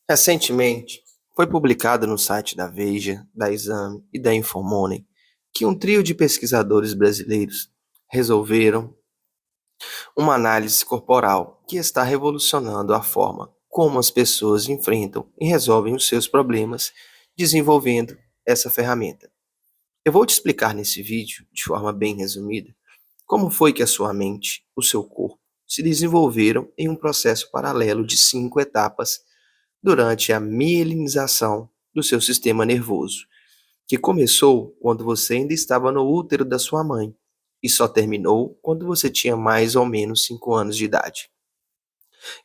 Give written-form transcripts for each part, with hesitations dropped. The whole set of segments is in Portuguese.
Recentemente, foi publicado no site da Veja, da Exame e da Infomoney que um trio de pesquisadores brasileiros resolveram uma análise corporal que está revolucionando a forma como as pessoas enfrentam e resolvem os seus problemas desenvolvendo essa ferramenta. Eu vou te explicar nesse vídeo, de forma bem resumida, como foi que a sua mente, o seu corpo, se desenvolveram em um processo paralelo de 5 etapas durante a mielinização do seu sistema nervoso, que começou quando você ainda estava no útero da sua mãe e só terminou quando você tinha mais ou menos 5 anos de idade.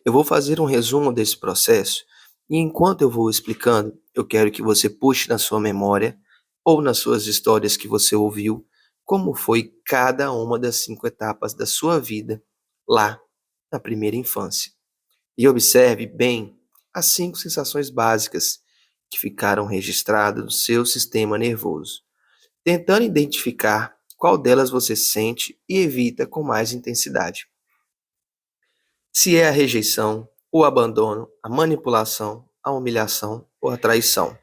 Eu vou fazer um resumo desse processo e enquanto eu vou explicando, eu quero que você puxe na sua memória ou nas suas histórias que você ouviu como foi cada uma das 5 etapas da sua vida lá na primeira infância. E observe bem as 5 sensações básicas que ficaram registradas no seu sistema nervoso, tentando identificar qual delas você sente e evita com mais intensidade. Se é a rejeição, o abandono, a manipulação, a humilhação ou a traição.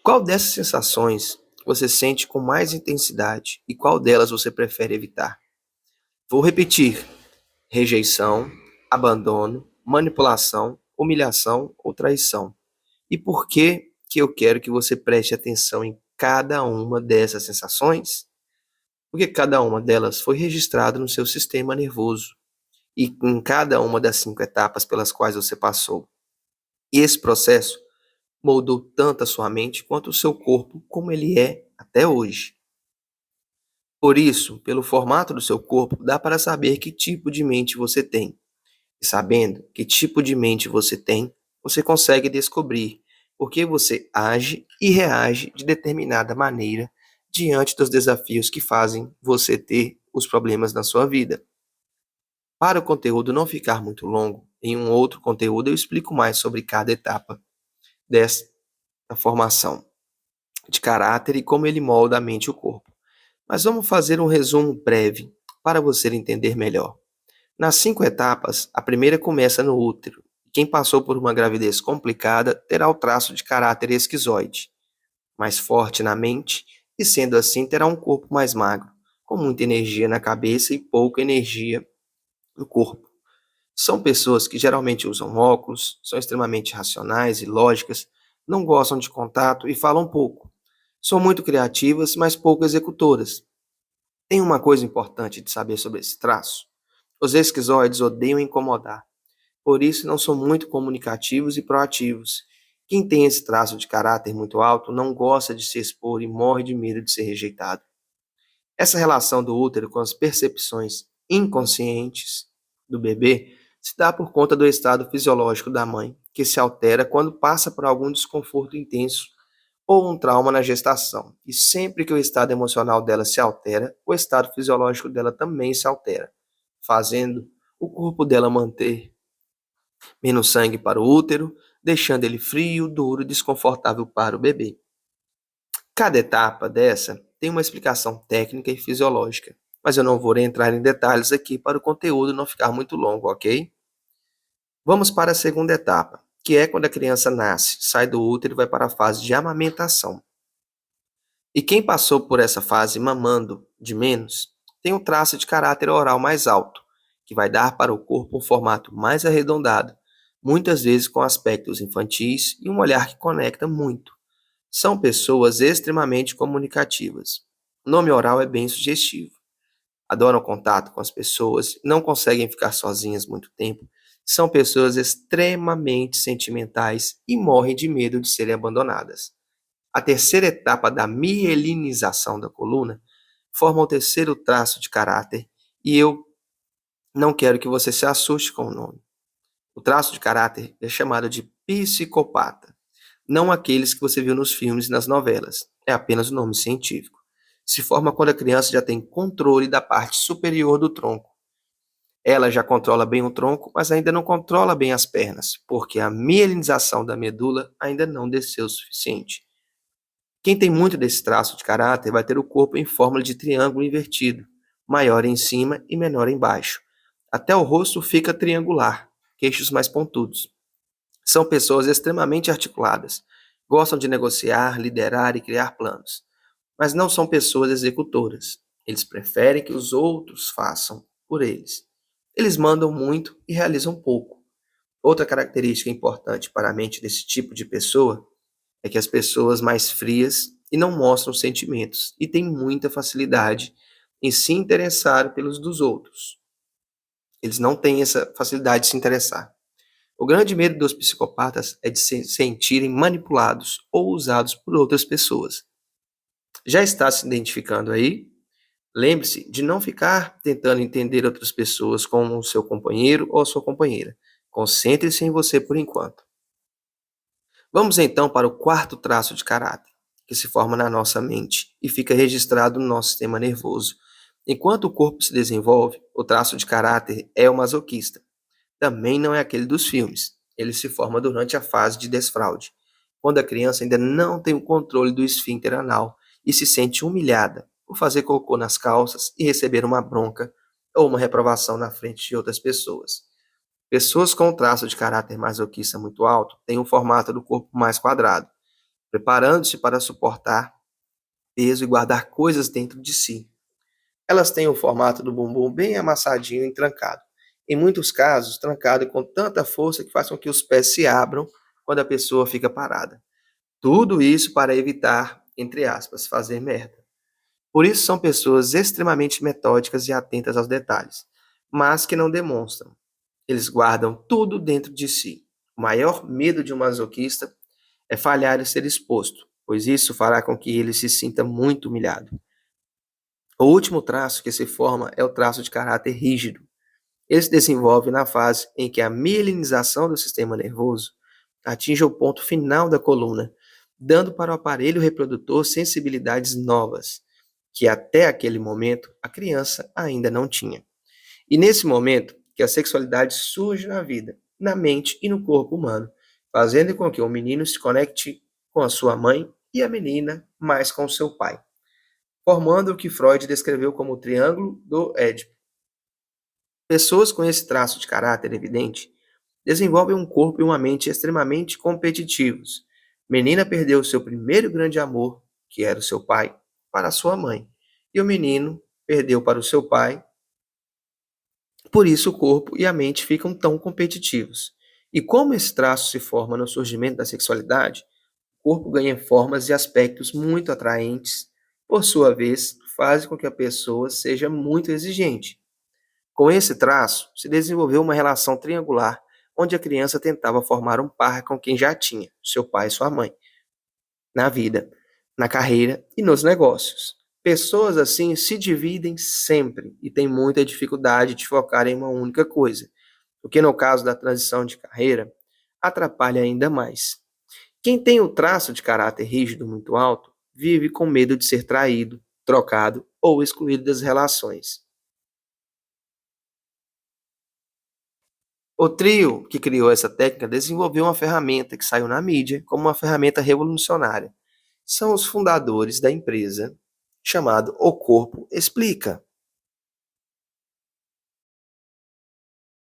Qual dessas sensações você sente com mais intensidade e qual delas você prefere evitar? Vou repetir: rejeição, abandono, manipulação, humilhação ou traição. E por que eu quero que você preste atenção em cada uma dessas sensações? Porque cada uma delas foi registrada no seu sistema nervoso e em cada uma das 5 etapas pelas quais você passou. E esse processo moldou tanto a sua mente quanto o seu corpo como ele é até hoje. Por isso, pelo formato do seu corpo, dá para saber que tipo de mente você tem. E sabendo que tipo de mente você tem, você consegue descobrir por que você age e reage de determinada maneira diante dos desafios que fazem você ter os problemas na sua vida. Para o conteúdo não ficar muito longo, em um outro conteúdo eu explico mais sobre cada etapa desta formação de caráter e como ele molda a mente e o corpo. Mas vamos fazer um resumo breve para você entender melhor. Nas 5 etapas, a primeira começa no útero. Quem passou por uma gravidez complicada terá o traço de caráter esquizoide, mais forte na mente e, sendo assim, terá um corpo mais magro, com muita energia na cabeça e pouca energia no corpo. São pessoas que geralmente usam óculos, são extremamente racionais e lógicas, não gostam de contato e falam pouco. São muito criativas, mas pouco executoras. Tem uma coisa importante de saber sobre esse traço. Os esquizoides odeiam incomodar. Por isso, não são muito comunicativos e proativos. Quem tem esse traço de caráter muito alto não gosta de se expor e morre de medo de ser rejeitado. Essa relação do útero com as percepções inconscientes do bebê se dá por conta do estado fisiológico da mãe, que se altera quando passa por algum desconforto intenso ou um trauma na gestação. E sempre que o estado emocional dela se altera, o estado fisiológico dela também se altera, fazendo o corpo dela manter menos sangue para o útero, deixando ele frio, duro e desconfortável para o bebê. Cada etapa dessa tem uma explicação técnica e fisiológica, mas eu não vou entrar em detalhes aqui para o conteúdo não ficar muito longo, ok? Vamos para a segunda etapa, que é quando a criança nasce, sai do útero e vai para a fase de amamentação. E quem passou por essa fase mamando de menos tem um traço de caráter oral mais alto, que vai dar para o corpo um formato mais arredondado, muitas vezes com aspectos infantis e um olhar que conecta muito. São pessoas extremamente comunicativas. O nome oral é bem sugestivo. Adoram contato com as pessoas, não conseguem ficar sozinhas muito tempo, são pessoas extremamente sentimentais e morrem de medo de serem abandonadas. A terceira etapa da mielinização da coluna forma o terceiro traço de caráter e eu não quero que você se assuste com o nome. O traço de caráter é chamado de psicopata, não aqueles que você viu nos filmes e nas novelas, é apenas o nome científico. Se forma quando a criança já tem controle da parte superior do tronco. Ela já controla bem o tronco, mas ainda não controla bem as pernas, porque a mielinização da medula ainda não desceu o suficiente. Quem tem muito desse traço de caráter vai ter o corpo em forma de triângulo invertido, maior em cima e menor embaixo. Até o rosto fica triangular, queixos mais pontudos. São pessoas extremamente articuladas, gostam de negociar, liderar e criar planos, mas não são pessoas executoras. Eles preferem que os outros façam por eles. Eles mandam muito e realizam pouco. Outra característica importante para a mente desse tipo de pessoa é que as pessoas mais frias e não mostram sentimentos e têm muita facilidade em se interessar pelos dos outros. Eles não têm essa facilidade de se interessar. O grande medo dos psicopatas é de se sentirem manipulados ou usados por outras pessoas. Já está se identificando aí? Lembre-se de não ficar tentando entender outras pessoas como o seu companheiro ou sua companheira. Concentre-se em você por enquanto. Vamos então para o quarto traço de caráter, que se forma na nossa mente e fica registrado no nosso sistema nervoso. Enquanto o corpo se desenvolve, o traço de caráter é o masoquista. Também não é aquele dos filmes. Ele se forma durante a fase de desfraude, quando a criança ainda não tem o controle do esfíncter anal e se sente humilhada por fazer cocô nas calças e receber uma bronca ou uma reprovação na frente de outras pessoas. Pessoas com traço de caráter masoquista muito alto têm um formato do corpo mais quadrado, preparando-se para suportar peso e guardar coisas dentro de si. Elas têm o formato do bumbum bem amassadinho e trancado. Em muitos casos, trancado com tanta força que faz com que os pés se abram quando a pessoa fica parada. Tudo isso para evitar, entre aspas, fazer merda. Por isso são pessoas extremamente metódicas e atentas aos detalhes, mas que não demonstram. Eles guardam tudo dentro de si. O maior medo de um masoquista é falhar e ser exposto, pois isso fará com que ele se sinta muito humilhado. O último traço que se forma é o traço de caráter rígido. Ele se desenvolve na fase em que a mielinização do sistema nervoso atinge o ponto final da coluna, dando para o aparelho reprodutor sensibilidades novas, que até aquele momento a criança ainda não tinha. E nesse momento que a sexualidade surge na vida, na mente e no corpo humano, fazendo com que o menino se conecte com a sua mãe e a menina mais com o seu pai, formando o que Freud descreveu como o triângulo do Édipo. Pessoas com esse traço de caráter evidente desenvolvem um corpo e uma mente extremamente competitivos. Menina perdeu seu primeiro grande amor, que era o seu pai, para a sua mãe, e o menino perdeu para o seu pai. Por isso o corpo e a mente ficam tão competitivos. E como esse traço se forma no surgimento da sexualidade, o corpo ganha formas e aspectos muito atraentes, por sua vez, fazem com que a pessoa seja muito exigente. Com esse traço, se desenvolveu uma relação triangular, onde a criança tentava formar um par com quem já tinha, seu pai e sua mãe, na vida, na carreira e nos negócios. Pessoas assim se dividem sempre e têm muita dificuldade de focar em uma única coisa, o que no caso da transição de carreira atrapalha ainda mais. Quem tem o traço de caráter rígido muito alto vive com medo de ser traído, trocado ou excluído das relações. O trio que criou essa técnica desenvolveu uma ferramenta que saiu na mídia como uma ferramenta revolucionária. São os fundadores da empresa chamado O Corpo Explica.